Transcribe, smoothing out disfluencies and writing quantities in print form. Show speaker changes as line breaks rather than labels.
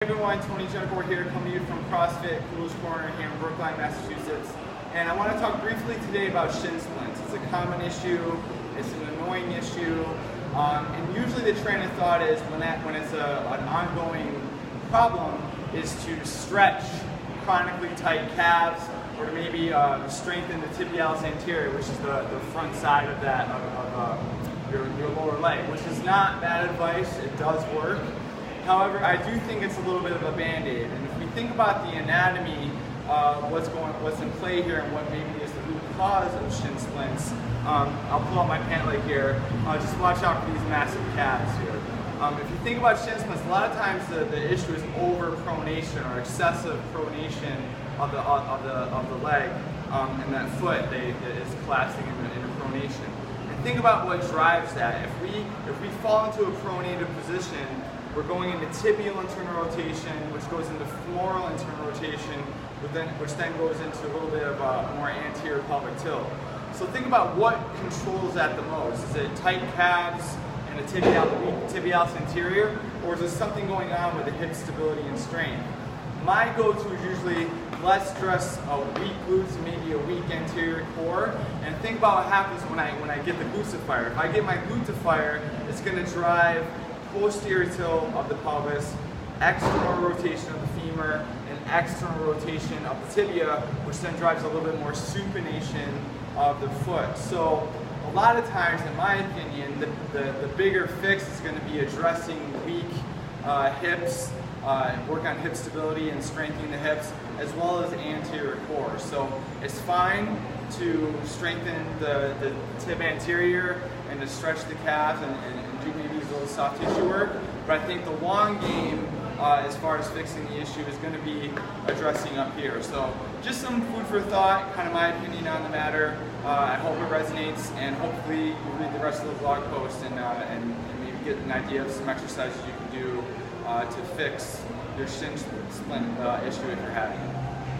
Hey everyone, Tony Gentilcore here, coming to you from CrossFit Coolidge Corner here in Brookline, Massachusetts. And I want to talk briefly today about shin splints. It's a common issue, it's an annoying issue, and usually the train of thought is when it's an ongoing problem is to stretch chronically tight calves or to maybe strengthen the tibialis anterior, which is the front side of that of your lower leg, which is not bad advice. It does work. However, I do think it's a little bit of a band-aid, and if we think about the anatomy, what's in play here, and what maybe is the root cause of shin splints, I'll pull out my pant leg here. Just watch out for these massive calves here. If you think about shin splints, a lot of times the issue is overpronation or excessive pronation of the leg, and that foot is collapsing into pronation. And think about what drives that. If we fall into a pronated position, we're going into tibial internal rotation, which goes into femoral internal rotation, which then goes into a little bit of a more anterior pelvic tilt. So think about what controls that the most. Is it tight calves and a tibialis anterior, or is there something going on with the hip stability and strength? My go-to is usually let's stress weak glutes and maybe a weak anterior core, and think about what happens when I get the glutes to fire. If I get my glute to fire, it's going to drive posterior tilt of the pelvis, external rotation of the femur, and external rotation of the tibia, which then drives a little bit more supination of the foot. So a lot of times, in my opinion, the bigger fix is going to be addressing weak hips, work on hip stability and strengthening the hips, as well as anterior core. So it's fine to strengthen the tib anterior and to stretch the calves and do maybe a little soft tissue work, but I think the long game as far as fixing the issue is going to be addressing up here. So just some food for thought, kind of my opinion on the matter. I hope it resonates, and hopefully you read the rest of the blog post and maybe get an idea of some exercises you can do to fix your shin splint issue if you're having it.